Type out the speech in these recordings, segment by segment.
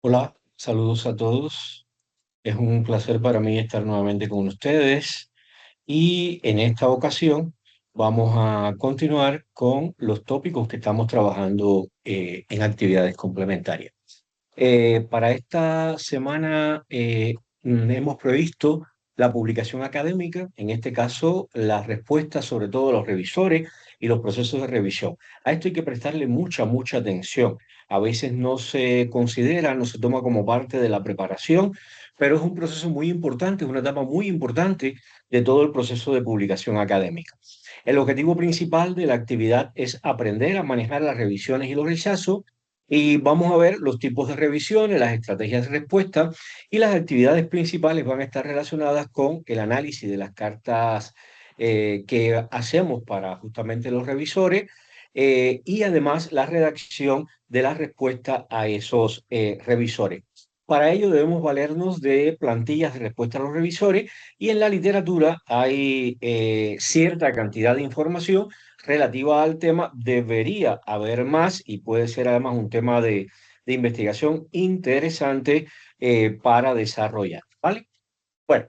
Hola, saludos a todos. Es un placer para mí estar nuevamente con ustedes y en esta ocasión vamos a continuar con los tópicos que estamos trabajando en actividades complementarias. Para esta semana hemos previsto la publicación académica, en este caso las respuestas sobre todo de los revisores y los procesos de revisión. A esto hay que prestarle mucha atención. A veces no se considera, no se toma como parte de la preparación, pero es un proceso muy importante, es una etapa muy importante de todo el proceso de publicación académica. El objetivo principal de la actividad es aprender a manejar las revisiones y los rechazos y vamos a ver los tipos de revisiones, las estrategias de respuesta y las actividades principales van a estar relacionadas con el análisis de las cartas que hacemos para justamente los revisores y además la redacción de la respuesta a esos revisores. Para ello debemos valernos de plantillas de respuesta a los revisores y en la literatura hay cierta cantidad de información relativa al tema. Debería haber más y puede ser además un tema de investigación interesante para desarrollar, ¿vale? Bueno,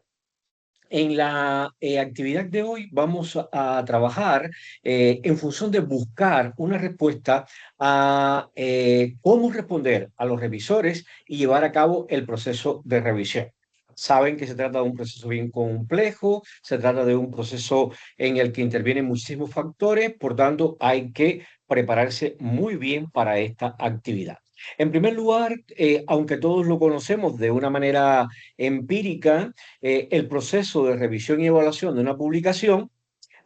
en la actividad de hoy vamos a trabajar en función de buscar una respuesta a cómo responder a los revisores y llevar a cabo el proceso de revisión. Saben que se trata de un proceso bien complejo, se trata de un proceso en el que intervienen muchísimos factores, por tanto hay que prepararse muy bien para esta actividad. En primer lugar, aunque todos lo conocemos de una manera empírica, el proceso de revisión y evaluación de una publicación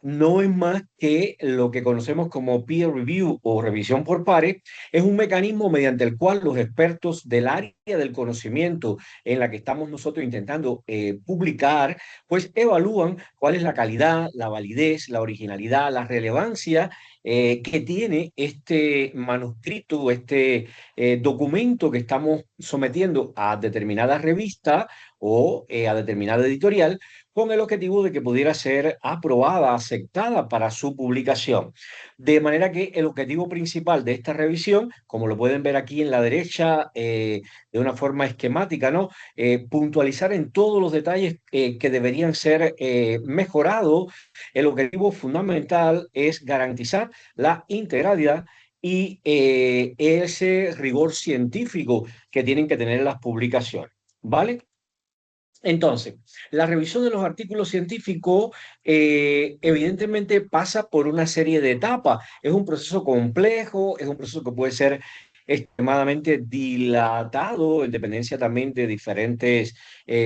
no es más que lo que conocemos como peer review o revisión por pares. Es un mecanismo mediante el cual los expertos del área del conocimiento en la que estamos nosotros intentando publicar, pues evalúan cuál es la calidad, la validez, la originalidad, la relevancia que tiene este manuscrito, este documento que estamos sometiendo a determinada revista o a determinada editorial con el objetivo de que pudiera ser aprobada, aceptada para su publicación. De manera que el objetivo principal de esta revisión, como lo pueden ver aquí en la derecha, de una forma esquemática, ¿no? Puntualizar en todos los detalles que deberían ser mejorados. El objetivo fundamental es garantizar la integralidad y ese rigor científico que tienen que tener las publicaciones. ¿Vale? Entonces, la revisión de los artículos científicos evidentemente pasa por una serie de etapas. Es un proceso complejo, es un proceso que puede ser extremadamente dilatado en dependencia también de diferentes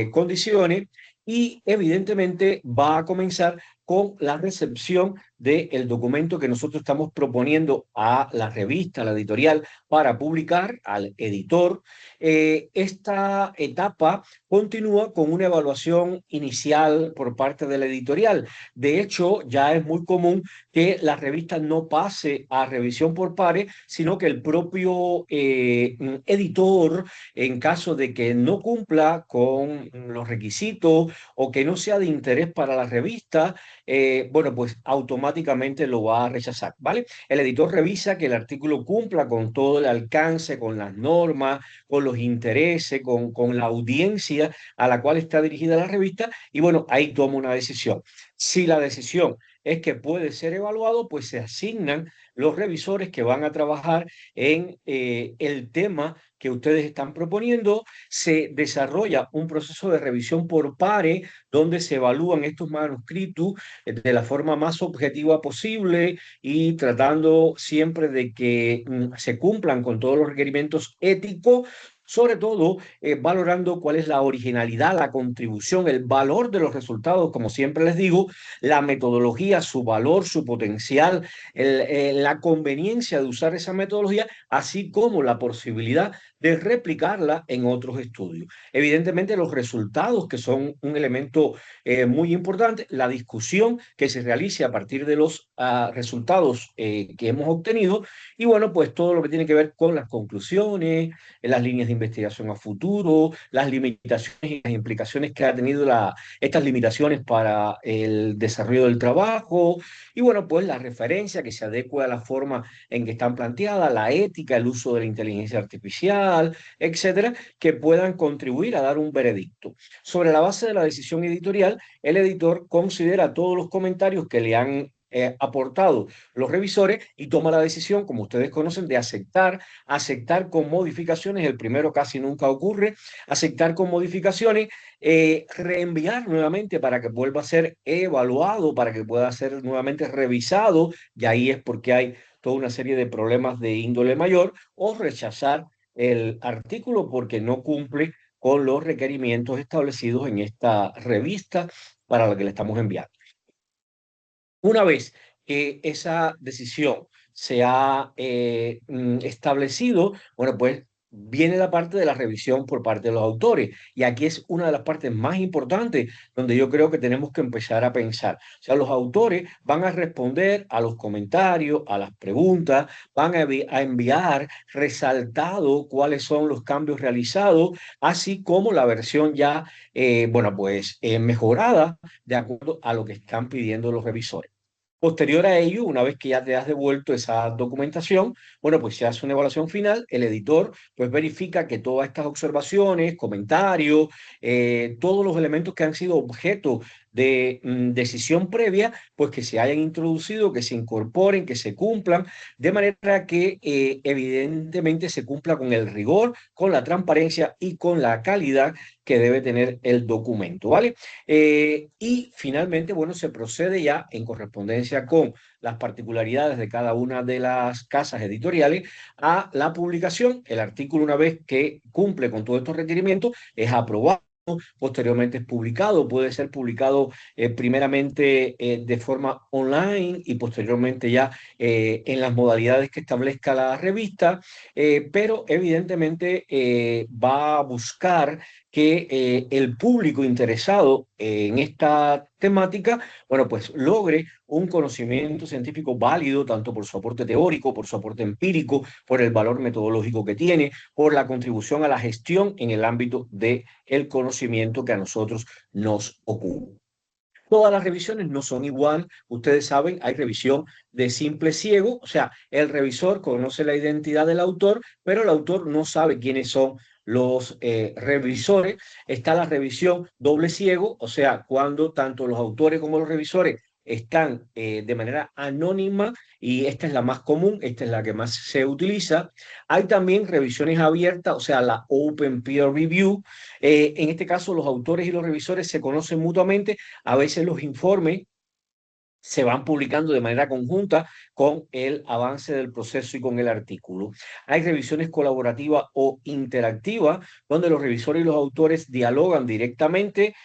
condiciones y evidentemente va a comenzar con la recepción del documento que nosotros estamos proponiendo a la revista, a la editorial, para publicar al editor. Esta etapa continúa con una evaluación inicial por parte de la editorial. De hecho, ya es muy común que la revista no pase a revisión por pares, sino que el propio editor, en caso de que no cumpla con los requisitos o que no sea de interés para la revista, bueno, pues automáticamente lo va a rechazar, ¿vale? El editor revisa que el artículo cumpla con todo el alcance, con las normas, con los intereses, con la audiencia a la cual está dirigida la revista y bueno, ahí toma una decisión. Si la decisión es que puede ser evaluado, pues se asignan los revisores que van a trabajar en el tema que ustedes están proponiendo. Se desarrolla un proceso de revisión por pares donde se evalúan estos manuscritos de la forma más objetiva posible y tratando siempre de que se cumplan con todos los requerimientos éticos, sobre todo valorando cuál es la originalidad, la contribución, el valor de los resultados, como siempre les digo, la metodología, su valor, su potencial, la conveniencia de usar esa metodología, así como la posibilidad de replicarla en otros estudios. Evidentemente, los resultados, que son un elemento muy importante, la discusión que se realice a partir de los resultados que hemos obtenido y bueno, pues todo lo que tiene que ver con las conclusiones, las líneas de investigación a futuro, las limitaciones y las implicaciones que ha tenido estas limitaciones para el desarrollo del trabajo, y bueno, pues la referencia que se adecua a la forma en que están planteadas, la ética, el uso de la inteligencia artificial, etcétera, que puedan contribuir a dar un veredicto. Sobre la base de la decisión editorial, el editor considera todos los comentarios que le han aportado los revisores y toma la decisión, como ustedes conocen, de aceptar con modificaciones. El primero casi nunca ocurre, aceptar con modificaciones, reenviar nuevamente para que vuelva a ser evaluado, para que pueda ser nuevamente revisado, y ahí es porque hay toda una serie de problemas de índole mayor, o rechazar el artículo porque no cumple con los requerimientos establecidos en esta revista para la que le estamos enviando. Una vez que esa decisión se ha establecido, bueno, pues viene la parte de la revisión por parte de los autores. Y aquí es una de las partes más importantes donde yo creo que tenemos que empezar a pensar. O sea, los autores van a responder a los comentarios, a las preguntas, van a enviar resaltado cuáles son los cambios realizados, así como la versión ya, bueno, pues mejorada de acuerdo a lo que están pidiendo los revisores. Posterior a ello, una vez que ya te has devuelto esa documentación, bueno, pues se hace una evaluación final, el editor pues verifica que todas estas observaciones, comentarios, todos los elementos que han sido objeto de decisión previa, pues que se hayan introducido, que se incorporen, que se cumplan, de manera que evidentemente se cumpla con el rigor, con la transparencia y con la calidad que debe tener el documento, ¿vale? Y finalmente, bueno, se procede ya en correspondencia con las particularidades de cada una de las casas editoriales a la publicación. El artículo, una vez que cumple con todos estos requerimientos, es aprobado. Posteriormente es publicado, puede ser publicado primeramente de forma online y posteriormente ya en las modalidades que establezca la revista, pero evidentemente va a buscar que el público interesado en esta temática, bueno, pues logre un conocimiento científico válido, tanto por su aporte teórico, por su aporte empírico, por el valor metodológico que tiene, por la contribución a la gestión en el ámbito del conocimiento que a nosotros nos ocupa. Todas las revisiones no son igual. Ustedes saben, hay revisión de simple ciego, o sea, el revisor conoce la identidad del autor, pero el autor no sabe quiénes son los revisores. Está la revisión doble ciego, o sea, cuando tanto los autores como los revisores están de manera anónima, y esta es la más común, esta es la que más se utiliza. Hay también revisiones abiertas, o sea, la Open Peer Review. En este caso, los autores y los revisores se conocen mutuamente. A veces los informes se van publicando de manera conjunta con el avance del proceso y con el artículo. Hay revisiones colaborativas o interactivas, donde los revisores y los autores dialogan directamente,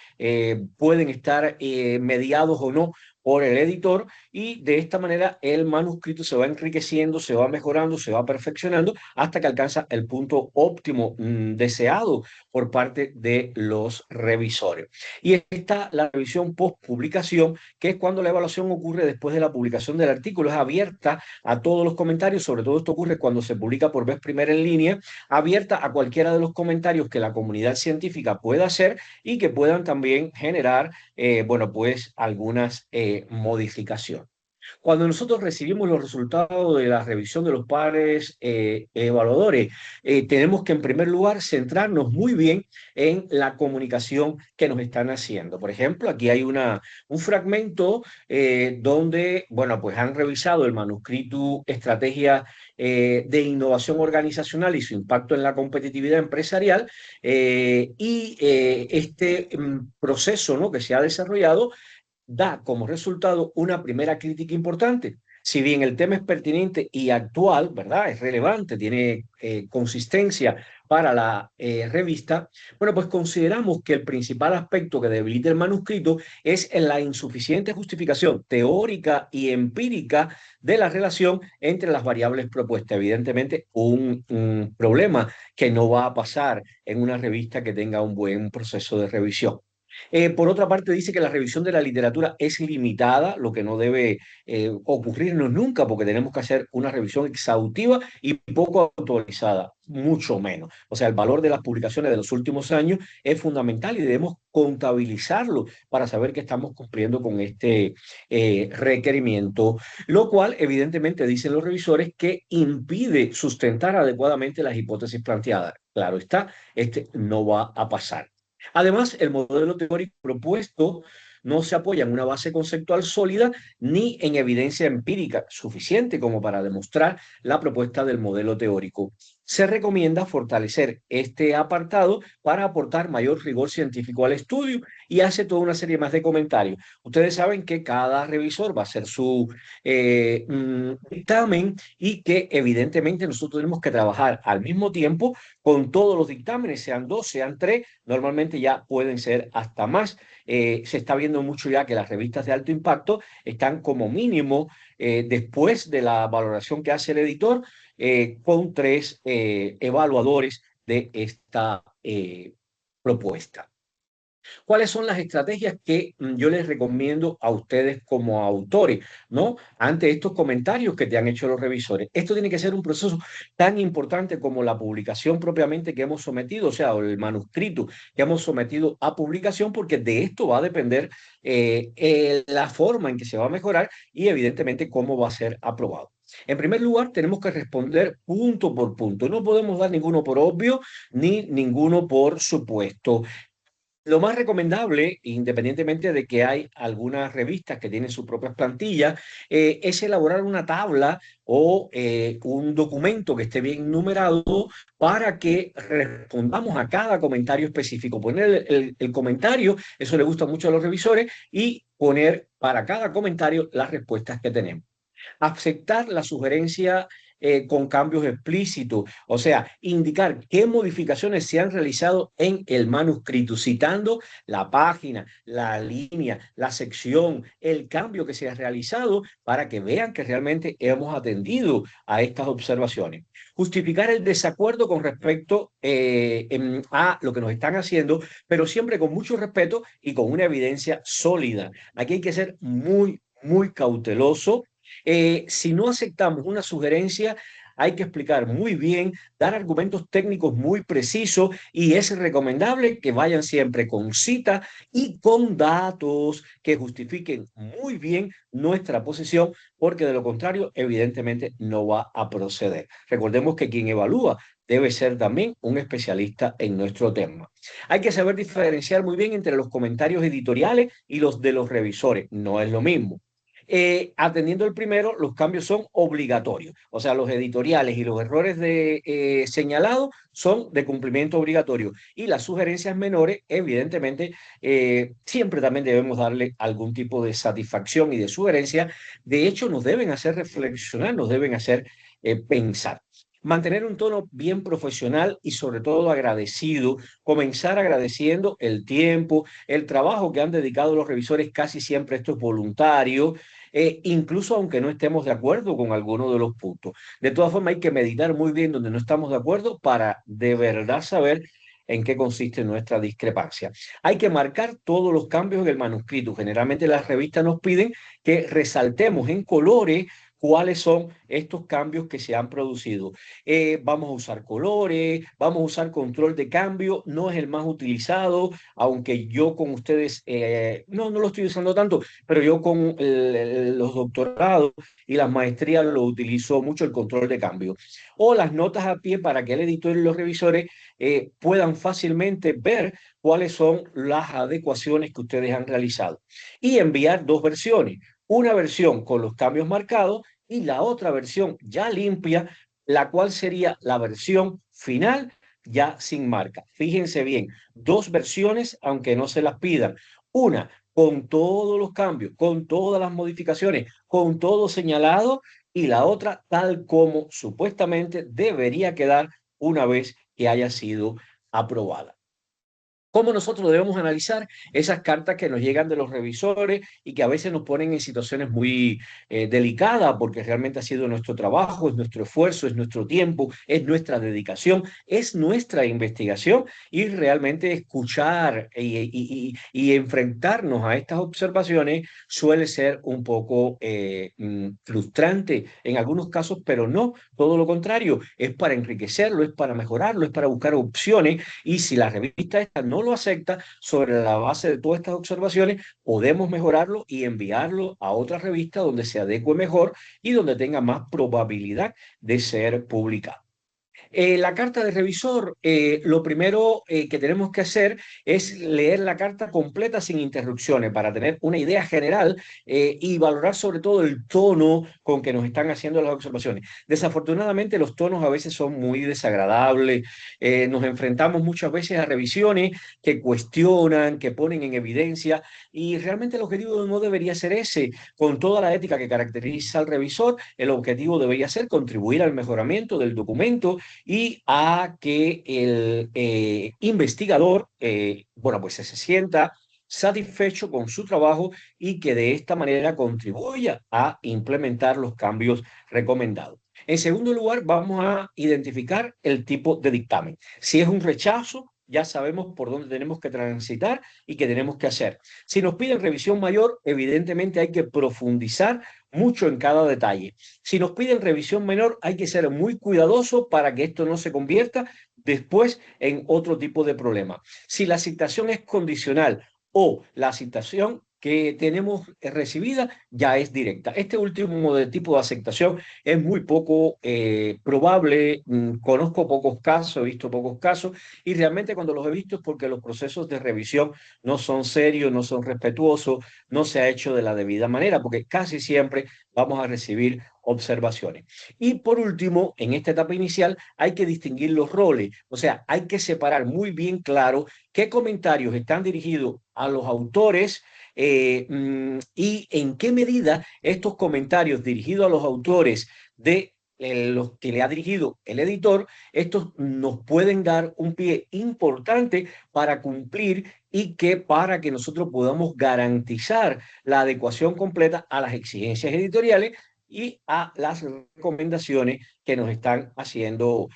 pueden estar mediados o no por el editor, y de esta manera el manuscrito se va enriqueciendo, se va mejorando, se va perfeccionando hasta que alcanza el punto óptimo deseado por parte de los revisores. Y está la revisión post publicación, que es cuando la evaluación ocurre después de la publicación del artículo. Es abierta a todos los comentarios, sobre todo esto ocurre cuando se publica por vez primera en línea, abierta a cualquiera de los comentarios que la comunidad científica pueda hacer y que puedan también generar, bueno, pues algunas modificaciones. Cuando nosotros recibimos los resultados de la revisión de los pares evaluadores, tenemos que en primer lugar centrarnos muy bien en la comunicación que nos están haciendo. Por ejemplo, aquí hay un fragmento donde, bueno, pues han revisado el manuscrito Estrategia de Innovación Organizacional y su impacto en la competitividad empresarial, y este proceso, ¿no?, que se ha desarrollado da como resultado una primera crítica importante. Si bien el tema es pertinente y actual, ¿verdad? Es relevante, tiene consistencia para la revista, bueno, pues consideramos que el principal aspecto que debilita el manuscrito es en la insuficiente justificación teórica y empírica de la relación entre las variables propuestas. Evidentemente, un problema que no va a pasar en una revista que tenga un buen proceso de revisión. Por otra parte, dice que la revisión de la literatura es limitada, lo que no debe ocurrirnos nunca, porque tenemos que hacer una revisión exhaustiva y poco actualizada, mucho menos. O sea, el valor de las publicaciones de los últimos años es fundamental y debemos contabilizarlo para saber que estamos cumpliendo con este requerimiento, lo cual evidentemente dicen los revisores que impide sustentar adecuadamente las hipótesis planteadas. Claro está, este no va a pasar. Además, el modelo teórico propuesto no se apoya en una base conceptual sólida ni en evidencia empírica suficiente como para demostrar la propuesta del modelo teórico. Se recomienda fortalecer este apartado para aportar mayor rigor científico al estudio y hace toda una serie más de comentarios. Ustedes saben que cada revisor va a hacer su dictamen y que evidentemente nosotros tenemos que trabajar al mismo tiempo con todos los dictámenes, sean dos, sean tres, normalmente ya pueden ser hasta más. Se está viendo mucho ya que las revistas de alto impacto están como mínimo, después de la valoración que hace el editor, con tres evaluadores de esta propuesta. ¿Cuáles son las estrategias que yo les recomiendo a ustedes como autores, ¿no? Ante estos comentarios que te han hecho los revisores. Esto tiene que ser un proceso tan importante como la publicación propiamente que hemos sometido, o sea, el manuscrito que hemos sometido a publicación, porque de esto va a depender la forma en que se va a mejorar y evidentemente cómo va a ser aprobado. En primer lugar, tenemos que responder punto por punto. No podemos dar ninguno por obvio ni ninguno por supuesto. Lo más recomendable, independientemente de que hay algunas revistas que tienen sus propias plantillas, es elaborar una tabla o un documento que esté bien numerado para que respondamos a cada comentario específico. Poner el comentario, eso le gusta mucho a los revisores, y poner para cada comentario las respuestas que tenemos. Aceptar la sugerencia con cambios explícitos, o sea, indicar qué modificaciones se han realizado en el manuscrito, citando la página, la línea, la sección, el cambio que se ha realizado para que vean que realmente hemos atendido a estas observaciones. Justificar el desacuerdo con respecto a lo que nos están haciendo, pero siempre con mucho respeto y con una evidencia sólida. Aquí hay que ser muy cauteloso. Si no aceptamos una sugerencia, hay que explicar muy bien, dar argumentos técnicos muy precisos y es recomendable que vayan siempre con cita y con datos que justifiquen muy bien nuestra posición, porque de lo contrario, evidentemente no va a proceder. Recordemos que quien evalúa debe ser también un especialista en nuestro tema. Hay que saber diferenciar muy bien entre los comentarios editoriales y los de los revisores. No es lo mismo. Atendiendo el primero, los cambios son obligatorios. O sea, los editoriales y los errores señalados son de cumplimiento obligatorio. Y las sugerencias menores, evidentemente, siempre también debemos darle algún tipo de satisfacción y de sugerencia. De hecho, nos deben hacer reflexionar, nos deben hacer pensar. Mantener un tono bien profesional y sobre todo agradecido, comenzar agradeciendo el tiempo, el trabajo que han dedicado los revisores, casi siempre esto es voluntario, incluso aunque no estemos de acuerdo con alguno de los puntos. De todas formas, hay que meditar muy bien donde no estamos de acuerdo para de verdad saber en qué consiste nuestra discrepancia. Hay que marcar todos los cambios en el manuscrito. Generalmente las revistas nos piden que resaltemos en colores cuáles son estos cambios que se han producido. Vamos a usar colores, vamos a usar control de cambio, no es el más utilizado, aunque yo con ustedes, no lo estoy usando tanto, pero yo con los doctorados y las maestrías lo utilizo mucho el control de cambio. O las notas a pie para que el editor y los revisores puedan fácilmente ver cuáles son las adecuaciones que ustedes han realizado. Y enviar dos versiones, una versión con los cambios marcados y la otra versión ya limpia, la cual sería la versión final ya sin marca. Fíjense bien, dos versiones, aunque no se las pidan. Una con todos los cambios, con todas las modificaciones, con todo señalado, y la otra tal como supuestamente debería quedar una vez que haya sido aprobada. cómo nosotros debemos analizar esas cartas que nos llegan de los revisores y que a veces nos ponen en situaciones muy delicadas, porque realmente ha sido nuestro trabajo, es nuestro esfuerzo, es nuestro tiempo, es nuestra dedicación, es nuestra investigación, y realmente escuchar y enfrentarnos a estas observaciones suele ser un poco frustrante en algunos casos, pero no, todo lo contrario, es para enriquecerlo, es para mejorarlo, es para buscar opciones, y si la revista esta no lo acepta sobre la base de todas estas observaciones, podemos mejorarlo y enviarlo a otra revista donde se adecue mejor y donde tenga más probabilidad de ser publicado. La carta de revisor, lo primero que tenemos que hacer es leer la carta completa sin interrupciones para tener una idea general y valorar sobre todo el tono con que nos están haciendo las observaciones. Desafortunadamente los tonos a veces son muy desagradables, nos enfrentamos muchas veces a revisiones que cuestionan, que ponen en evidencia, y realmente el objetivo no debería ser ese. Con toda la ética que caracteriza al revisor, el objetivo debería ser contribuir al mejoramiento del documento y a que el investigador, bueno, pues se sienta satisfecho con su trabajo y que de esta manera contribuya a implementar los cambios recomendados. En segundo lugar, vamos a identificar el tipo de dictamen. Si es un rechazo, ya sabemos por dónde tenemos que transitar y qué tenemos que hacer. Si nos piden revisión mayor, evidentemente hay que profundizar mucho en cada detalle. Si nos piden revisión menor, hay que ser muy cuidadoso para que esto no se convierta después en otro tipo de problema. Si la citación es condicional o la citación que tenemos recibida ya es directa. Este último tipo de aceptación es muy poco probable. Conozco pocos casos, he visto pocos casos, y realmente cuando los he visto es porque los procesos de revisión no son serios, no son respetuosos, no se ha hecho de la debida manera, porque casi siempre vamos a recibir observaciones. Y por último, en esta etapa inicial hay que distinguir los roles, o sea, hay que separar muy bien claro qué comentarios están dirigidos a los autores y en qué medida estos comentarios dirigidos a los autores de los que le ha dirigido el editor, estos nos pueden dar un pie importante para cumplir y que para que nosotros podamos garantizar la adecuación completa a las exigencias editoriales y a las recomendaciones que nos están haciendo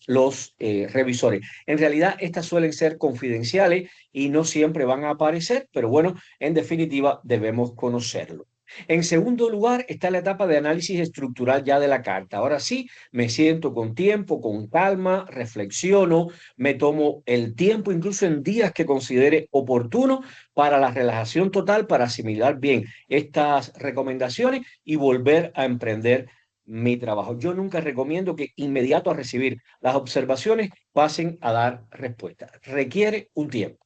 los revisores. En realidad, estas suelen ser confidenciales y no siempre van a aparecer, pero bueno, en definitiva, debemos conocerlo. En segundo lugar, está la etapa de análisis estructural ya de la carta. Ahora sí, me siento con tiempo, con calma, reflexiono, me tomo el tiempo, incluso en días que considere oportuno, para la relajación total, para asimilar bien estas recomendaciones y volver a emprender mi trabajo. Yo nunca recomiendo que inmediato a recibir las observaciones pasen a dar respuesta. Requiere un tiempo.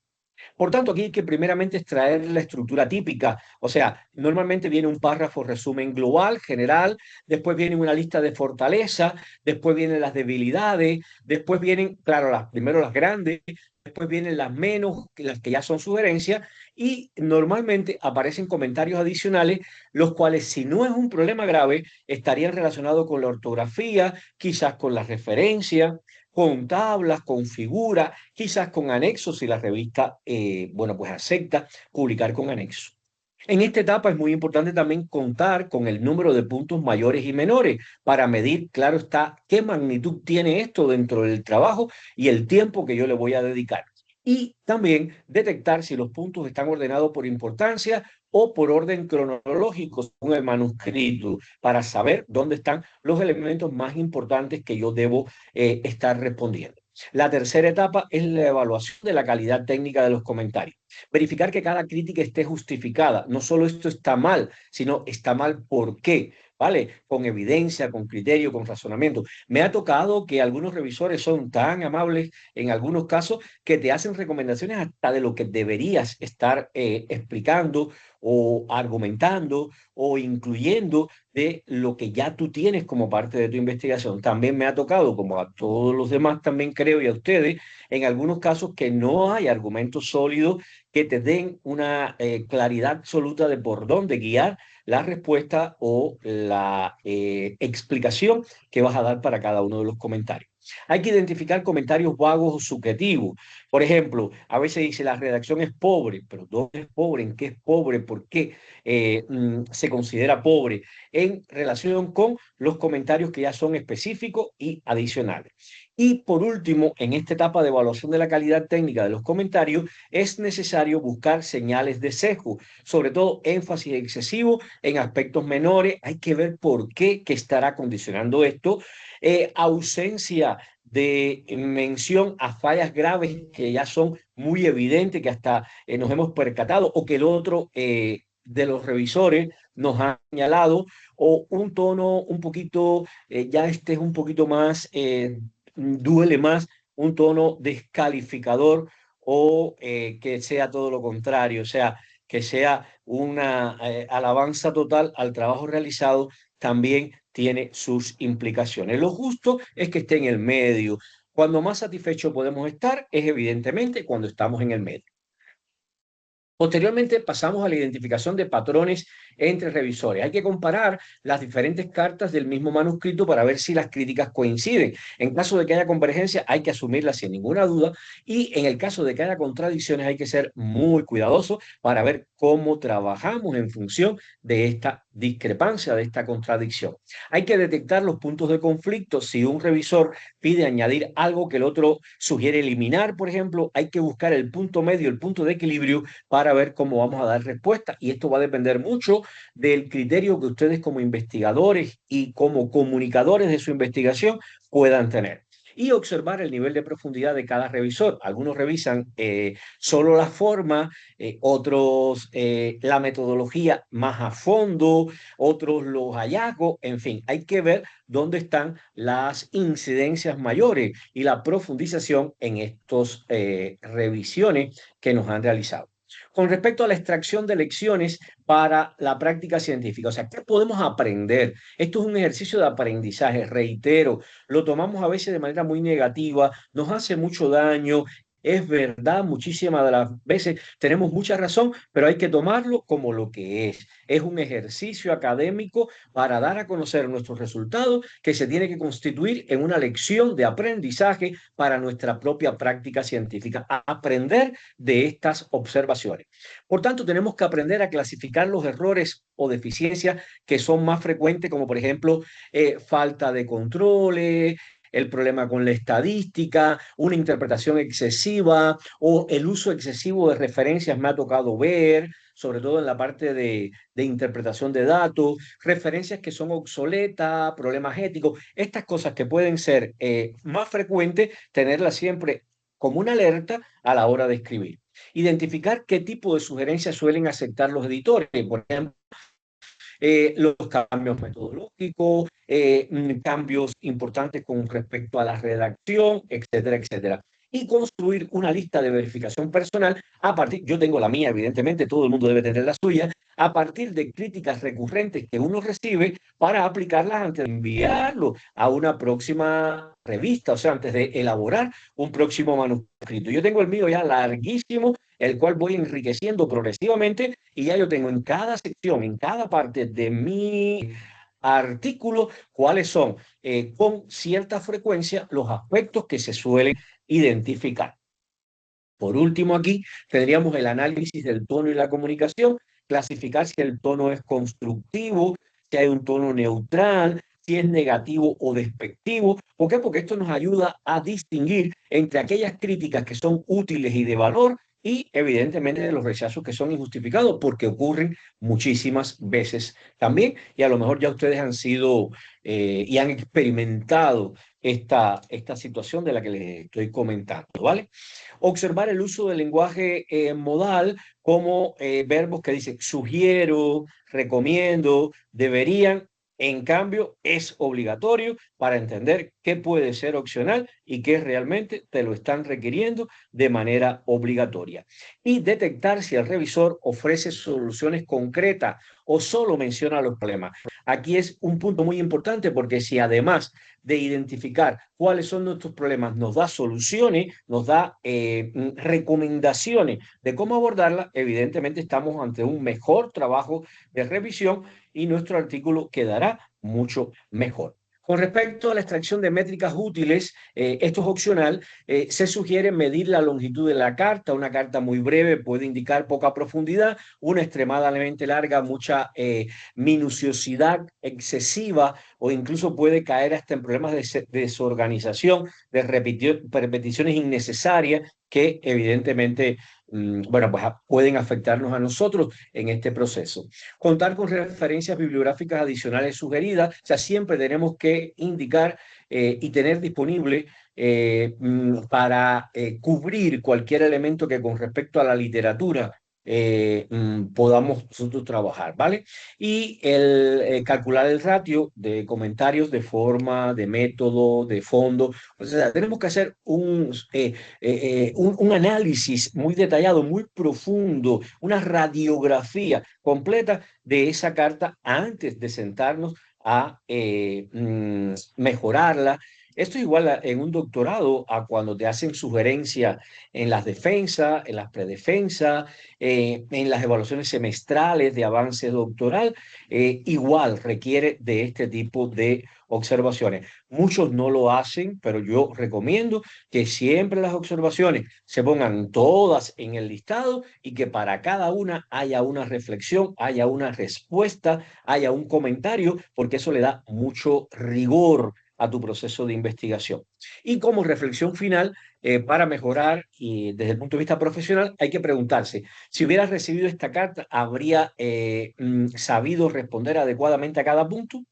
Por tanto, aquí hay que primeramente extraer la estructura típica, o sea, normalmente viene un párrafo resumen global, general, después viene una lista de fortaleza, después vienen las debilidades, después vienen, claro, primero las grandes, después vienen las menos, las que ya son sugerencias, y normalmente aparecen comentarios adicionales, los cuales, si no es un problema grave, estarían relacionados con la ortografía, quizás con la referencia, con tablas, con figuras, quizás con anexos si la revista, bueno, pues acepta publicar con anexos. En esta etapa es muy importante también contar con el número de puntos mayores y menores para medir, claro está, qué magnitud tiene esto dentro del trabajo y el tiempo que yo le voy a dedicar. Y también detectar si los puntos están ordenados por importancia o por orden cronológico según el manuscrito, para saber dónde están los elementos más importantes que yo debo estar respondiendo. La tercera etapa es la evaluación de la calidad técnica de los comentarios. Verificar que cada crítica esté justificada. No solo esto está mal, sino está mal por qué, ¿vale? Con evidencia, con criterio, con razonamiento. Me ha tocado que algunos revisores son tan amables en algunos casos que te hacen recomendaciones hasta de lo que deberías estar explicando o argumentando o incluyendo de lo que ya tú tienes como parte de tu investigación. También me ha tocado, como a todos los demás también creo y a ustedes, en algunos casos que no hay argumentos sólidos que te den una claridad absoluta de por dónde guiar la respuesta o la explicación que vas a dar para cada uno de los comentarios. Hay que identificar comentarios vagos o subjetivos. Por ejemplo, a veces dice la redacción es pobre, pero ¿dónde es pobre? ¿En qué es pobre? ¿Por qué se considera pobre? En relación con los comentarios que ya son específicos y adicionales. Y por último, en esta etapa de evaluación de la calidad técnica de los comentarios, es necesario buscar señales de sesgo, sobre todo énfasis excesivo en aspectos menores. Hay que ver por qué que estará condicionando esto. Ausencia de mención a fallas graves que ya son muy evidentes, que hasta nos hemos percatado, o que el otro de los revisores nos ha señalado, o un tono un poquito, ya este es un poquito más, duele más, un tono descalificador o que sea todo lo contrario, o sea, que sea una alabanza total al trabajo realizado, también tiene sus implicaciones. Lo justo es que esté en el medio. Cuando más satisfecho podemos estar es evidentemente cuando estamos en el medio. Posteriormente pasamos a la identificación de patrones entre revisores. Hay que comparar las diferentes cartas del mismo manuscrito para ver si las críticas coinciden. En caso de que haya convergencia, hay que asumirlas sin ninguna duda, y en el caso de que haya contradicciones, hay que ser muy cuidadosos para ver cómo trabajamos en función de esta discrepancia, de esta contradicción. Hay que detectar los puntos de conflicto. Si un revisor pide añadir algo que el otro sugiere eliminar, por ejemplo, hay que buscar el punto medio, el punto de equilibrio para ver cómo vamos a dar respuesta. Y esto va a depender mucho del criterio que ustedes como investigadores y como comunicadores de su investigación puedan tener. Y observar el nivel de profundidad de cada revisor. Algunos revisan solo la forma, otros la metodología más a fondo, otros los hallazgos, en fin, hay que ver dónde están las incidencias mayores y la profundización en estas revisiones que nos han realizado. Con respecto a la extracción de lecciones para la práctica científica, o sea, ¿qué podemos aprender? Esto es un ejercicio de aprendizaje, reitero, lo tomamos a veces de manera muy negativa, nos hace mucho daño. Es verdad, muchísimas de las veces tenemos mucha razón, pero hay que tomarlo como lo que es. Es un ejercicio académico para dar a conocer nuestros resultados que se tiene que constituir en una lección de aprendizaje para nuestra propia práctica científica. A aprender de estas observaciones. Por tanto, tenemos que aprender a clasificar los errores o deficiencias que son más frecuentes, como por ejemplo falta de controles, el problema con la estadística, una interpretación excesiva o el uso excesivo de referencias me ha tocado ver, sobre todo en la parte de interpretación de datos, referencias que son obsoletas, problemas éticos, estas cosas que pueden ser más frecuentes, tenerlas siempre como una alerta a la hora de escribir. Identificar qué tipo de sugerencias suelen aceptar los editores, por ejemplo, los cambios metodológicos, cambios importantes con respecto a la redacción, etcétera, etcétera. Y construir una lista de verificación personal a partir, yo tengo la mía, evidentemente, todo el mundo debe tener la suya, a partir de críticas recurrentes que uno recibe para aplicarlas antes de enviarlo a una próxima revista, o sea, antes de elaborar un próximo manuscrito. Yo tengo el mío ya larguísimo, el cual voy enriqueciendo progresivamente, y ya yo tengo en cada sección, en cada parte de mi artículo, cuáles son con cierta frecuencia los aspectos que se suelen identificar. Por último, aquí tendríamos el análisis del tono y la comunicación, clasificar si el tono es constructivo, si hay un tono neutral, si es negativo o despectivo. ¿Por qué? Porque esto nos ayuda a distinguir entre aquellas críticas que son útiles y de valor y evidentemente de los rechazos que son injustificados, porque ocurren muchísimas veces también, y a lo mejor ya ustedes han sido y han experimentado esta situación de la que les estoy comentando, ¿vale? Observar el uso del lenguaje modal como verbos que dicen sugiero, recomiendo, deberían. En cambio, es obligatorio para entender qué puede ser opcional y qué realmente te lo están requiriendo de manera obligatoria. Y detectar si el revisor ofrece soluciones concretas o solo menciona los problemas. Aquí es un punto muy importante, porque si además de identificar cuáles son nuestros problemas, nos da soluciones, nos da recomendaciones de cómo abordarlas, evidentemente estamos ante un mejor trabajo de revisión y nuestro artículo quedará mucho mejor. Con respecto a la extracción de métricas útiles, esto es opcional. Se sugiere medir la longitud de la carta. Una carta muy breve puede indicar poca profundidad, una extremadamente larga, mucha minuciosidad excesiva o incluso puede caer hasta en problemas de desorganización, de repeticiones innecesarias que evidentemente bueno, pues pueden afectarnos a nosotros en este proceso. Contar con referencias bibliográficas adicionales sugeridas, o sea, siempre tenemos que indicar y tener disponible para cubrir cualquier elemento que con respecto a la literatura podamos nosotros trabajar, ¿vale? Y calcular el ratio de comentarios de forma, de método, de fondo. O sea, tenemos que hacer un análisis muy detallado, muy profundo, una radiografía completa de esa carta antes de sentarnos a mejorarla. Esto es igual en un doctorado a cuando te hacen sugerencias en las defensas, en las predefensas, en las evaluaciones semestrales de avance doctoral. Igual requiere de este tipo de observaciones. Muchos no lo hacen, pero yo recomiendo que siempre las observaciones se pongan todas en el listado y que para cada una haya una reflexión, haya una respuesta, haya un comentario, porque eso le da mucho rigor a tu proceso de investigación. Y como reflexión final, para mejorar y desde el punto de vista profesional, hay que preguntarse, si hubiera recibido esta carta, ¿habría sabido responder adecuadamente a cada punto?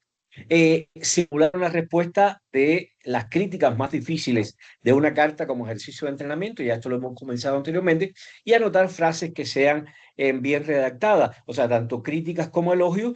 Simular una respuesta de las críticas más difíciles de una carta como ejercicio de entrenamiento, ya esto lo hemos comenzado anteriormente, y anotar frases que sean bien redactadas, o sea, tanto críticas como elogios,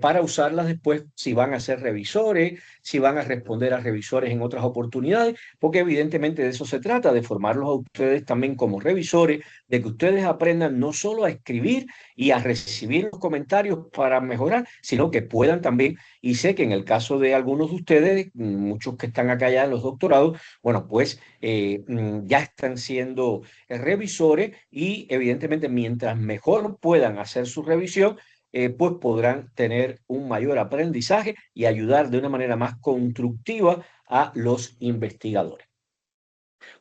para usarlas después si van a ser revisores, si van a responder a revisores en otras oportunidades, porque evidentemente de eso se trata, de formarlos a ustedes también como revisores, de que ustedes aprendan no solo a escribir y a recibir los comentarios para mejorar, sino que puedan también, y sé que en el caso de algunos de ustedes, muchos que están acá ya en los doctorados, bueno, pues ya están siendo revisores y evidentemente mientras mejor puedan hacer su revisión, pues podrán tener un mayor aprendizaje y ayudar de una manera más constructiva a los investigadores.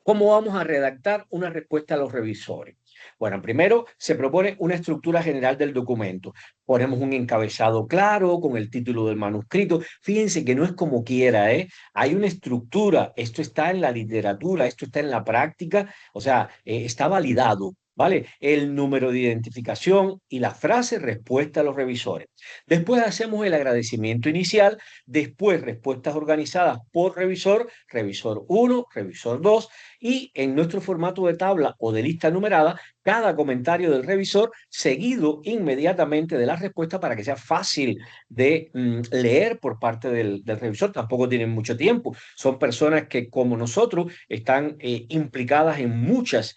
¿Cómo vamos a redactar una respuesta a los revisores? Bueno, primero se propone una estructura general del documento. Ponemos un encabezado claro con el título del manuscrito. Fíjense que no es como quiera, ¿eh? Hay una estructura. Esto está en la literatura, esto está en la práctica, o sea, está validado. ¿Vale? El número de identificación y la frase respuesta a los revisores. Después hacemos el agradecimiento inicial, después respuestas organizadas por revisor, revisor 1, revisor 2, y en nuestro formato de tabla o de lista numerada, cada comentario del revisor seguido inmediatamente de la respuesta para que sea fácil de leer por parte del revisor. Tampoco tienen mucho tiempo. Son personas que, como nosotros, están implicadas en muchas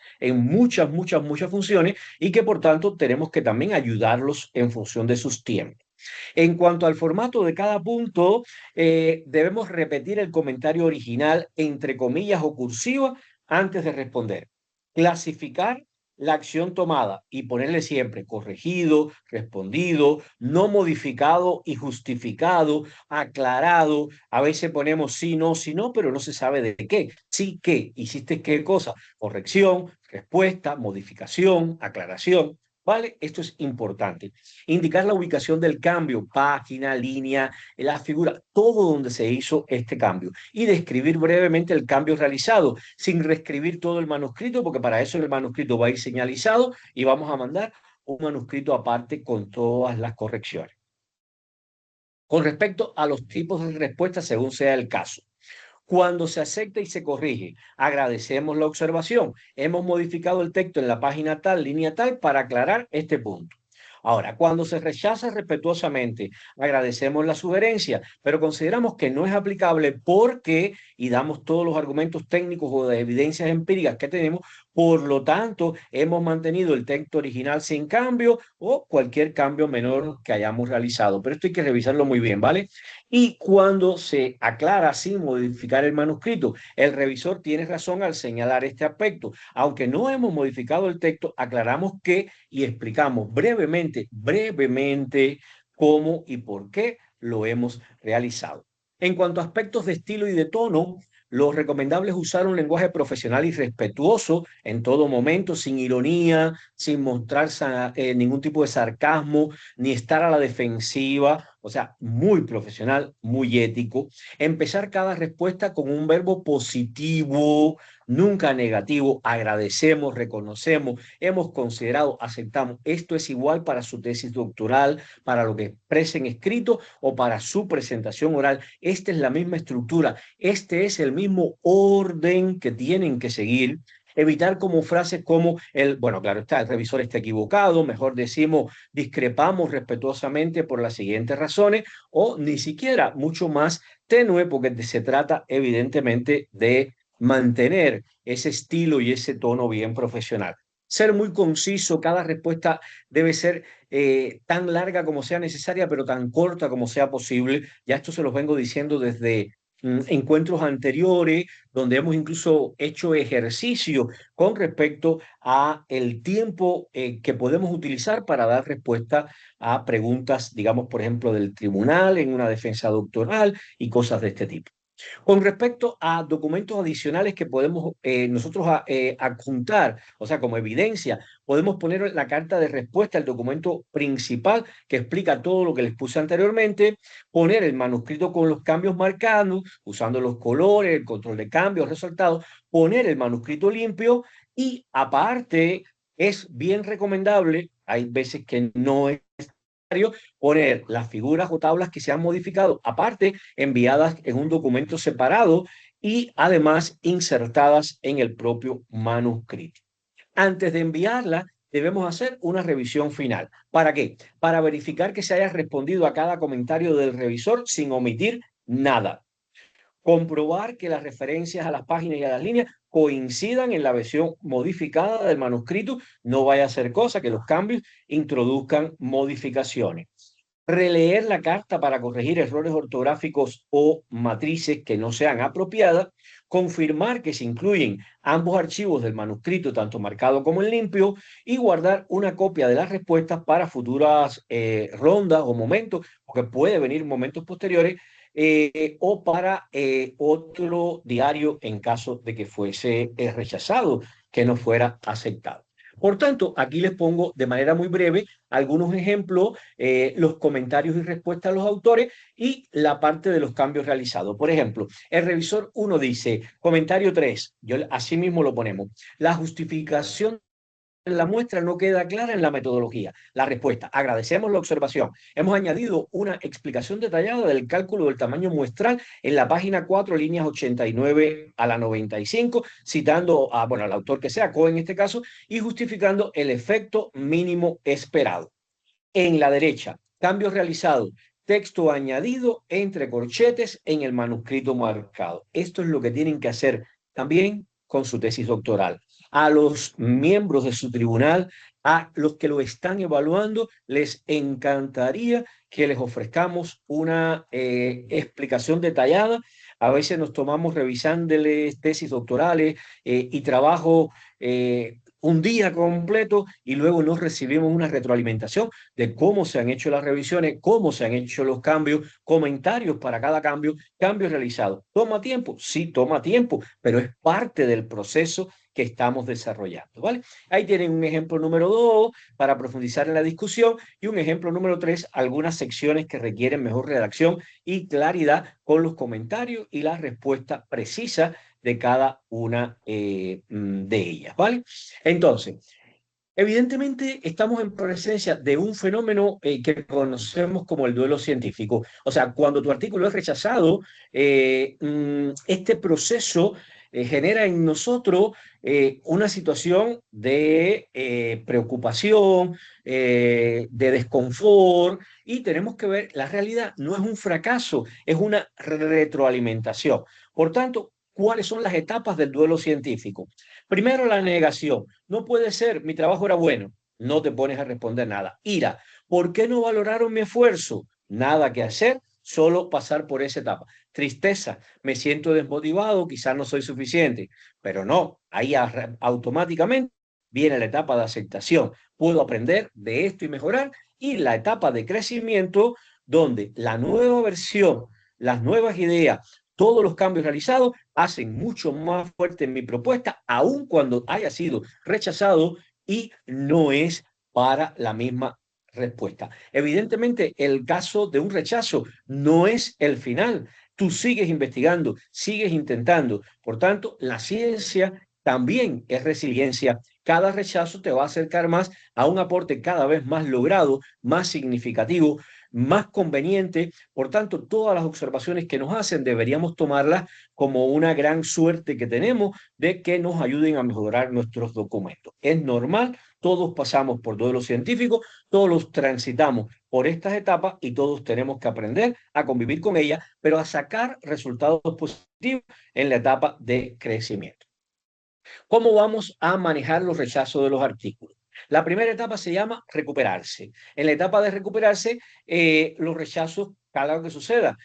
funciones y que, por tanto, tenemos que también ayudarlos en función de sus tiempos. En cuanto al formato de cada punto, debemos repetir el comentario original entre comillas o cursiva antes de responder. Clasificar la acción tomada y ponerle siempre corregido, respondido, no modificado y justificado, aclarado. A veces ponemos sí, no, pero no se sabe de qué. Sí, qué, hiciste qué cosa. Corrección, respuesta, modificación, aclaración. ¿Vale? Esto es importante. Indicar la ubicación del cambio, página, línea, la figura, todo donde se hizo este cambio. Y describir brevemente el cambio realizado, sin reescribir todo el manuscrito, porque para eso el manuscrito va a ir señalizado y vamos a mandar un manuscrito aparte con todas las correcciones. Con respecto a los tipos de respuesta, según sea el caso. Cuando se acepta y se corrige, agradecemos la observación. Hemos modificado el texto en la página tal, línea tal, para aclarar este punto. Ahora, cuando se rechaza respetuosamente, agradecemos la sugerencia, pero consideramos que no es aplicable porque, y damos todos los argumentos técnicos o de evidencias empíricas que tenemos, por lo tanto, hemos mantenido el texto original sin cambio o cualquier cambio menor que hayamos realizado. Pero esto hay que revisarlo muy bien, ¿vale? Y cuando se aclara sin modificar el manuscrito, el revisor tiene razón al señalar este aspecto. Aunque no hemos modificado el texto, aclaramos que y explicamos brevemente cómo y por qué lo hemos realizado. En cuanto a aspectos de estilo y de tono, lo recomendable es usar un lenguaje profesional y respetuoso en todo momento, sin ironía, sin mostrar ningún tipo de sarcasmo, ni estar a la defensiva, o sea, muy profesional, muy ético. Empezar cada respuesta con un verbo positivo, nunca negativo. Agradecemos, reconocemos, hemos considerado, aceptamos. Esto es igual para su tesis doctoral, para lo que expresen escrito o para su presentación oral. Esta es la misma estructura, este es el mismo orden que tienen que seguir. Evitar como frases como bueno, claro está, el revisor está equivocado, mejor decimos discrepamos respetuosamente por las siguientes razones, o ni siquiera mucho más tenue, porque se trata evidentemente de mantener ese estilo y ese tono bien profesional. Ser muy conciso, cada respuesta debe ser tan larga como sea necesaria, pero tan corta como sea posible. Ya esto se los vengo diciendo desde encuentros anteriores, donde hemos incluso hecho ejercicio con respecto a el tiempo que podemos utilizar para dar respuesta a preguntas, digamos, por ejemplo, del tribunal en una defensa doctoral y cosas de este tipo. Con respecto a documentos adicionales que podemos nosotros adjuntar, o sea, como evidencia, podemos poner la carta de respuesta, el documento principal que explica todo lo que les puse anteriormente, poner el manuscrito con los cambios marcados, usando los colores, el control de cambios, resultados, poner el manuscrito limpio y aparte es bien recomendable, hay veces que no es poner las figuras o tablas que se han modificado, aparte enviadas en un documento separado y además insertadas en el propio manuscrito. Antes de enviarla, debemos hacer una revisión final. ¿Para qué? Para verificar que se haya respondido a cada comentario del revisor sin omitir nada. Comprobar que las referencias a las páginas y a las líneas coincidan en la versión modificada del manuscrito. No vaya a ser cosa que los cambios introduzcan modificaciones. Releer la carta para corregir errores ortográficos o matrices que no sean apropiadas, confirmar que se incluyen ambos archivos del manuscrito, tanto marcado como en limpio, y guardar una copia de las respuestas para futuras rondas o momentos, porque puede venir momentos posteriores, o para otro diario en caso de que fuese rechazado, que no fuera aceptado. Por tanto, aquí les pongo de manera muy breve algunos ejemplos, los comentarios y respuestas a los autores y la parte de los cambios realizados. Por ejemplo, el revisor 1 dice, comentario 3, así mismo lo ponemos, la justificación en la muestra no queda clara en la metodología. La respuesta, agradecemos la observación. Hemos añadido una explicación detallada del cálculo del tamaño muestral en la página 4, líneas 89 a la 95, citando bueno, al autor que sea, Cohen en este caso, y justificando el efecto mínimo esperado. En la derecha, cambios realizados, texto añadido entre corchetes en el manuscrito marcado. Esto es lo que tienen que hacer también con su tesis doctoral. A los miembros de su tribunal, a los que lo están evaluando, les encantaría que les ofrezcamos una explicación detallada. A veces nos tomamos revisándoles tesis doctorales y trabajo un día completo y luego no recibimos una retroalimentación de cómo se han hecho las revisiones, cómo se han hecho los cambios, comentarios para cada cambio, cambios realizados. ¿Toma tiempo? Sí, toma tiempo, pero es parte del proceso que estamos desarrollando, ¿vale? Ahí tienen un ejemplo número 2 para profundizar en la discusión y un ejemplo número 3, algunas secciones que requieren mejor redacción y claridad con los comentarios y la respuesta precisa de cada una de ellas, ¿vale? Entonces, evidentemente, estamos en presencia de un fenómeno que conocemos como el duelo científico. O sea, cuando tu artículo es rechazado, este proceso genera en nosotros una situación de preocupación, de desconfort, y tenemos que ver, la realidad no es un fracaso, es una retroalimentación. Por tanto, ¿cuáles son las etapas del duelo científico? Primero, la negación. No puede ser, mi trabajo era bueno. No te pones a responder nada. Ira, ¿por qué no valoraron mi esfuerzo? Nada que hacer, solo pasar por esa etapa. Tristeza, me siento desmotivado, quizás no soy suficiente, pero no, ahí automáticamente viene la etapa de aceptación. Puedo aprender de esto y mejorar. Y la etapa de crecimiento, donde la nueva versión, las nuevas ideas, todos los cambios realizados hacen mucho más fuerte mi propuesta, aun cuando haya sido rechazado y no es para la misma respuesta. Evidentemente, el caso de un rechazo no es el final. Tú sigues investigando, sigues intentando. Por tanto, la ciencia también es resiliencia. Cada rechazo te va a acercar más a un aporte cada vez más logrado, más significativo, más conveniente. Por tanto, todas las observaciones que nos hacen deberíamos tomarlas como una gran suerte que tenemos de que nos ayuden a mejorar nuestros documentos. Es normal, todos pasamos por todo lo científico, todos los transitamos por estas etapas y todos tenemos que aprender a convivir con ellas, pero a sacar resultados positivos en la etapa de crecimiento. ¿Cómo vamos a manejar los rechazos de los artículos? La primera etapa se llama recuperarse. En la etapa de recuperarse, los rechazos, cada vez que suceda,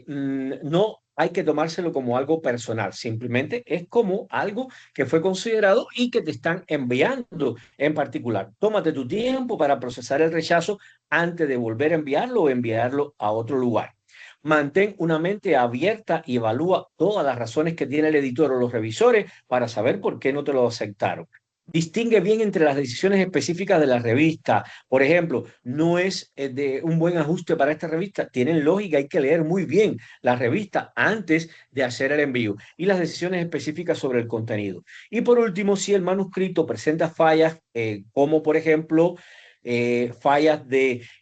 no hay que tomárselo como algo personal, simplemente es como algo que fue considerado y que te están enviando en particular. Tómate tu tiempo para procesar el rechazo antes de volver a enviarlo o enviarlo a otro lugar. Mantén una mente abierta y evalúa todas las razones que tiene el editor o los revisores para saber por qué no te lo aceptaron. Distingue bien entre las decisiones específicas de la revista. Por ejemplo, no es de un buen ajuste para esta revista. Tienen lógica, hay que leer muy bien la revista antes de hacer el envío y las decisiones específicas sobre el contenido. Y por último, si el manuscrito presenta fallas, como por ejemplo fallas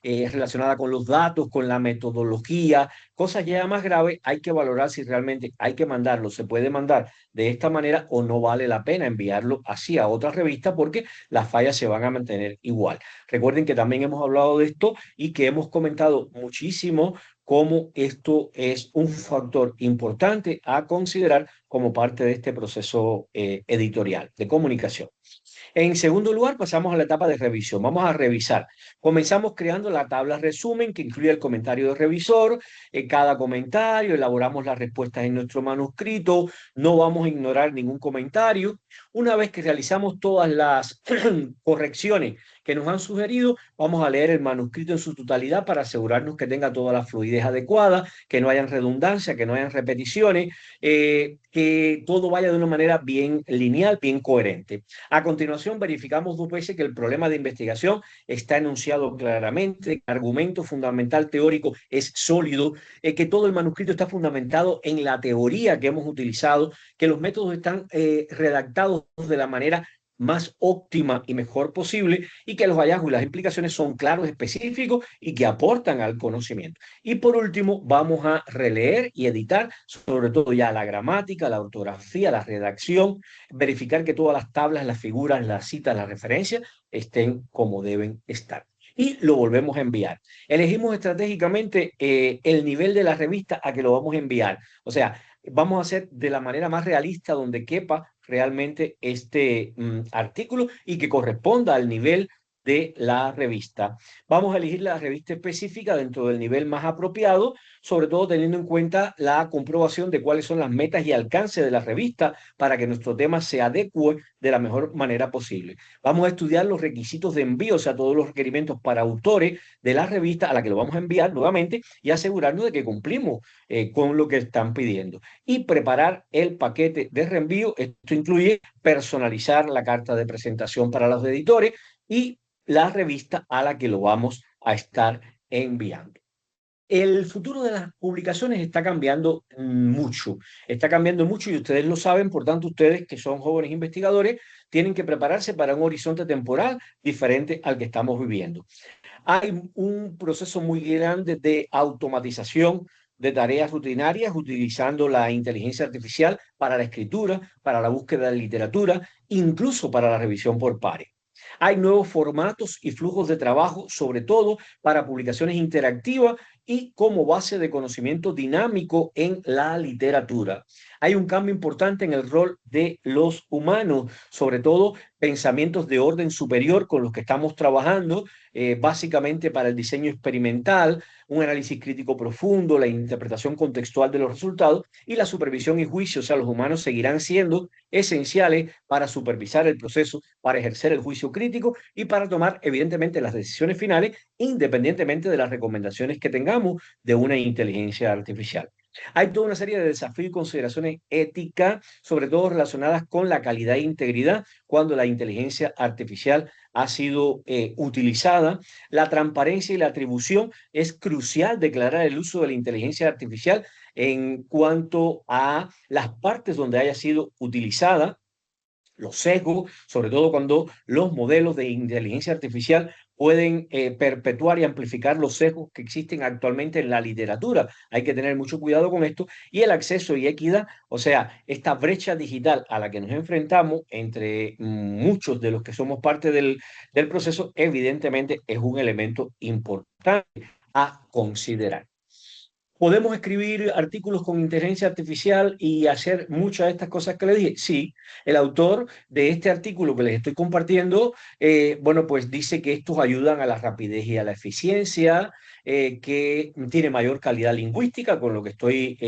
relacionadas con los datos, con la metodología, cosas ya más graves, hay que valorar si realmente hay que mandarlo, se puede mandar de esta manera o no vale la pena enviarlo así a otra revista porque las fallas se van a mantener igual. Recuerden que también hemos hablado de esto y que hemos comentado muchísimo cómo esto es un factor importante a considerar como parte de este proceso editorial de comunicación. En segundo lugar, pasamos a la etapa de revisión. Vamos a revisar. Comenzamos creando la tabla resumen que incluye el comentario del revisor. En cada comentario elaboramos las respuestas en nuestro manuscrito. No vamos a ignorar ningún comentario. Una vez que realizamos todas las correcciones que nos han sugerido, vamos a leer el manuscrito en su totalidad para asegurarnos que tenga toda la fluidez adecuada, que no hayan redundancia, que no hayan repeticiones, que todo vaya de una manera bien lineal, bien coherente. A continuación, verificamos dos veces que el problema de investigación está enunciado claramente, el argumento fundamental teórico es sólido, que todo el manuscrito está fundamentado en la teoría que hemos utilizado, que los métodos están redactados de la manera más óptima y mejor posible y que los hallazgos y las implicaciones son claros, específicos y que aportan al conocimiento. Y por último, vamos a releer y editar, sobre todo ya la gramática, la ortografía, la redacción, verificar que todas las tablas, las figuras, las citas, las referencias estén como deben estar. Y lo volvemos a enviar. Elegimos estratégicamente el nivel de la revista a que lo vamos a enviar. O sea, vamos a hacer de la manera más realista donde quepa realmente este artículo y que corresponda al nivel de la revista. Vamos a elegir la revista específica dentro del nivel más apropiado, sobre todo teniendo en cuenta la comprobación de cuáles son las metas y alcance de la revista para que nuestro tema se adecue de la mejor manera posible. Vamos a estudiar los requisitos de envío, o sea, todos los requerimientos para autores de la revista a la que lo vamos a enviar nuevamente y asegurarnos de que cumplimos con lo que están pidiendo. Y preparar el paquete de reenvío. Esto incluye personalizar la carta de presentación para los editores y la revista a la que lo vamos a estar enviando. El futuro de las publicaciones está cambiando mucho y ustedes lo saben, por tanto ustedes que son jóvenes investigadores tienen que prepararse para un horizonte temporal diferente al que estamos viviendo. Hay un proceso muy grande de automatización de tareas rutinarias utilizando la inteligencia artificial para la escritura, para la búsqueda de literatura, incluso para la revisión por pares. Hay nuevos formatos y flujos de trabajo, sobre todo para publicaciones interactivas y como base de conocimiento dinámico en la literatura. Hay un cambio importante en el rol de los humanos, sobre todo pensamientos de orden superior con los que estamos trabajando, básicamente para el diseño experimental, un análisis crítico profundo, la interpretación contextual de los resultados y la supervisión y juicio. O sea, los humanos seguirán siendo esenciales para supervisar el proceso, para ejercer el juicio crítico y para tomar, evidentemente, las decisiones finales, independientemente de las recomendaciones que tengamos de una inteligencia artificial. Hay toda una serie de desafíos y consideraciones éticas, sobre todo relacionadas con la calidad e integridad cuando la inteligencia artificial ha sido utilizada. La transparencia y la atribución es crucial declarar el uso de la inteligencia artificial en cuanto a las partes donde haya sido utilizada, los sesgos, sobre todo cuando los modelos de inteligencia artificial pueden perpetuar y amplificar los sesgos que existen actualmente en la literatura. Hay que tener mucho cuidado con esto. Y el acceso y equidad, o sea, esta brecha digital a la que nos enfrentamos entre muchos de los que somos parte del proceso, evidentemente es un elemento importante a considerar. ¿Podemos escribir artículos con inteligencia artificial y hacer muchas de estas cosas que le dije? Sí, el autor de este artículo que les estoy compartiendo, bueno, pues dice que estos ayudan a la rapidez y a la eficiencia, que tiene mayor calidad lingüística, con lo que estoy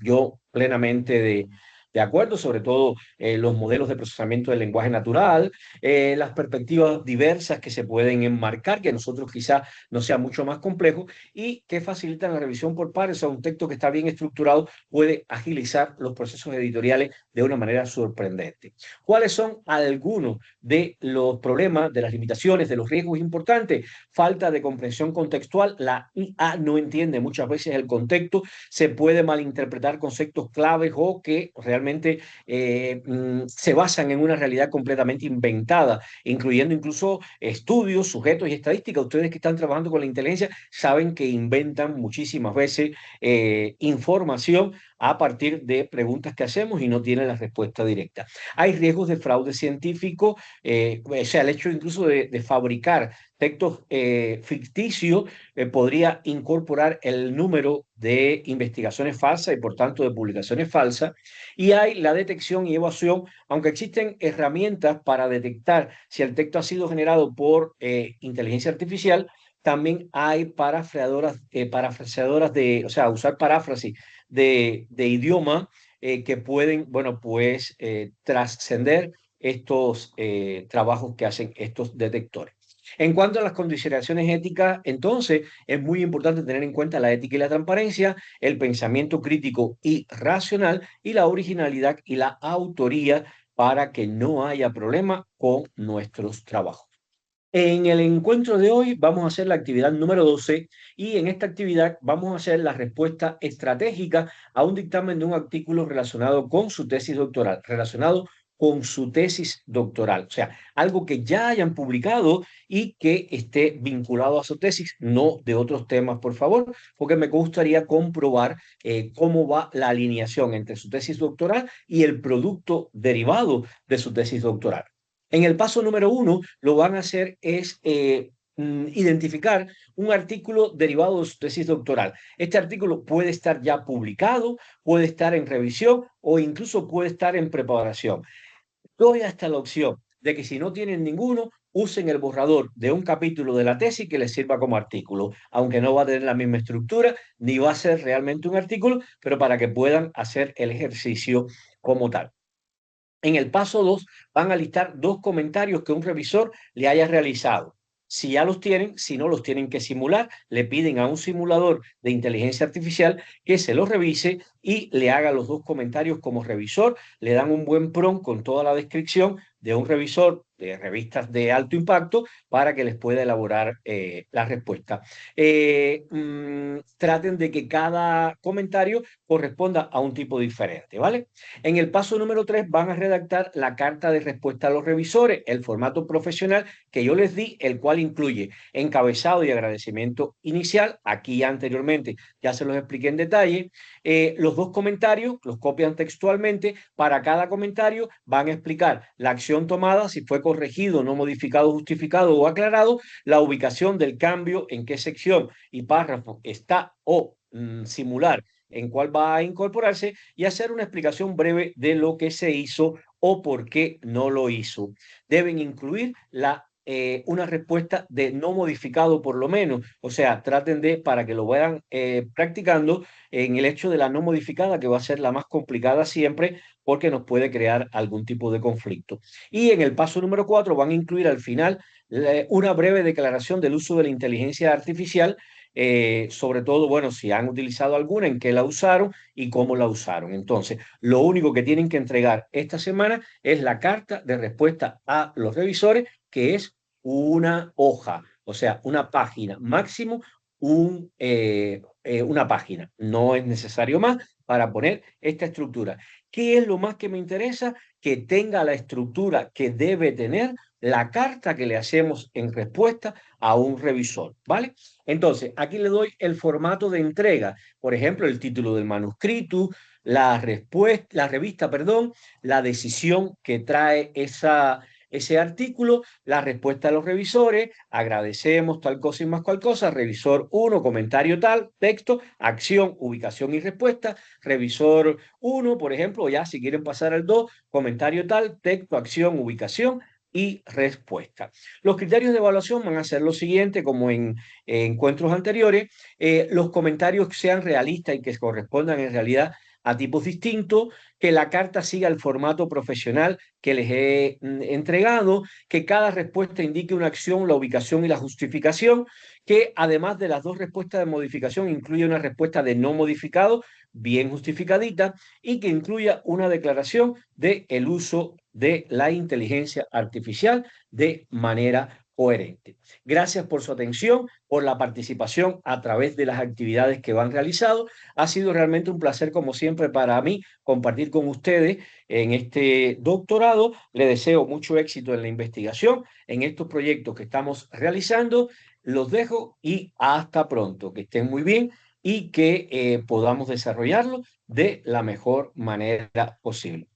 yo plenamente de acuerdo, sobre todo los modelos de procesamiento del lenguaje natural, las perspectivas diversas que se pueden enmarcar, que nosotros quizás no sea mucho más complejo y que facilitan la revisión por pares. O sea, un texto que está bien estructurado puede agilizar los procesos editoriales de una manera sorprendente. ¿Cuáles son algunos de los problemas, de las limitaciones, de los riesgos importantes? Falta de comprensión contextual. La IA no entiende muchas veces el contexto, se puede malinterpretar conceptos claves o que realmente se basan en una realidad completamente inventada, incluyendo incluso estudios, sujetos y estadísticas. Ustedes que están trabajando con la inteligencia saben que inventan muchísimas veces información a partir de preguntas que hacemos y no tienen la respuesta directa. Hay riesgos de fraude científico, o sea, el hecho incluso de fabricar textos ficticios podría incorporar el número de investigaciones falsas y por tanto de publicaciones falsas. Y hay la detección y evasión, aunque existen herramientas para detectar si el texto ha sido generado por inteligencia artificial, también hay parafraseadoras de, o sea, usar paráfrasis de idioma que pueden, bueno, pues trascender estos trabajos que hacen estos detectores. En cuanto a las consideraciones éticas, entonces es muy importante tener en cuenta la ética y la transparencia, el pensamiento crítico y racional y la originalidad y la autoría para que no haya problema con nuestros trabajos. En el encuentro de hoy vamos a hacer la actividad número 12 y en esta actividad vamos a hacer la respuesta estratégica a un dictamen de un artículo relacionado con su tesis doctoral, o sea, algo que ya hayan publicado y que esté vinculado a su tesis, no de otros temas, por favor, porque me gustaría comprobar cómo va la alineación entre su tesis doctoral y el producto derivado de su tesis doctoral. En el paso número 1, lo van a hacer es identificar un artículo derivado de su tesis doctoral. Este artículo puede estar ya publicado, puede estar en revisión o incluso puede estar en preparación. Doy hasta la opción de que si no tienen ninguno, usen el borrador de un capítulo de la tesis que les sirva como artículo, aunque no va a tener la misma estructura ni va a ser realmente un artículo, pero para que puedan hacer el ejercicio como tal. En el paso 2 van a listar dos comentarios que un revisor le haya realizado. Si ya los tienen, si no los tienen que simular, le piden a un simulador de inteligencia artificial que se los revise y le haga los dos comentarios como revisor. Le dan un buen prompt con toda la descripción de un revisor de revistas de alto impacto para que les pueda elaborar la respuesta. Traten de que cada comentario corresponda a un tipo diferente, ¿vale? En el paso número 3 van a redactar la carta de respuesta a los revisores, el formato profesional que yo les di, el cual incluye encabezado y agradecimiento inicial. Aquí anteriormente ya se los expliqué en detalle. Los dos comentarios los copian textualmente. Para cada comentario van a explicar la acción tomada, si fue corregido, no modificado, justificado o aclarado, la ubicación del cambio, en qué sección y párrafo está o simular en cuál va a incorporarse y hacer una explicación breve de lo que se hizo o por qué no lo hizo. Deben incluir una respuesta de no modificado por lo menos, o sea, traten de, para que lo vayan practicando, en el hecho de la no modificada, que va a ser la más complicada siempre, porque nos puede crear algún tipo de conflicto. Y en el paso número 4 van a incluir al final una breve declaración del uso de la inteligencia artificial, sobre todo, bueno, si han utilizado alguna, en qué la usaron y cómo la usaron. Entonces, lo único que tienen que entregar esta semana es la carta de respuesta a los revisores, que es una hoja, o sea, una página, máximo una página. No es necesario más para poner esta estructura. ¿Qué es lo más que me interesa? Que tenga la estructura que debe tener la carta que le hacemos en respuesta a un revisor, ¿vale? Entonces, aquí le doy el formato de entrega, por ejemplo, el título del manuscrito, la respuesta, la revista, perdón, la decisión que trae ese artículo, la respuesta a los revisores, agradecemos tal cosa y más cual cosa, revisor uno comentario tal, texto, acción, ubicación y respuesta, revisor uno por ejemplo, ya si quieren pasar al 2 comentario tal, texto, acción, ubicación y respuesta. Los criterios de evaluación van a ser los siguientes, como en encuentros anteriores, los comentarios que sean realistas y que correspondan en realidad a tipos distintos, que la carta siga el formato profesional que les he entregado, que cada respuesta indique una acción, la ubicación y la justificación, que además de las dos respuestas de modificación incluya una respuesta de no modificado, bien justificadita, y que incluya una declaración de el uso de la inteligencia artificial de manera coherente. Gracias por su atención, por la participación a través de las actividades que van realizado. Ha sido realmente un placer, como siempre, para mí compartir con ustedes en este doctorado. Le deseo mucho éxito en la investigación, en estos proyectos que estamos realizando. Los dejo y hasta pronto. Que estén muy bien y que podamos desarrollarlo de la mejor manera posible.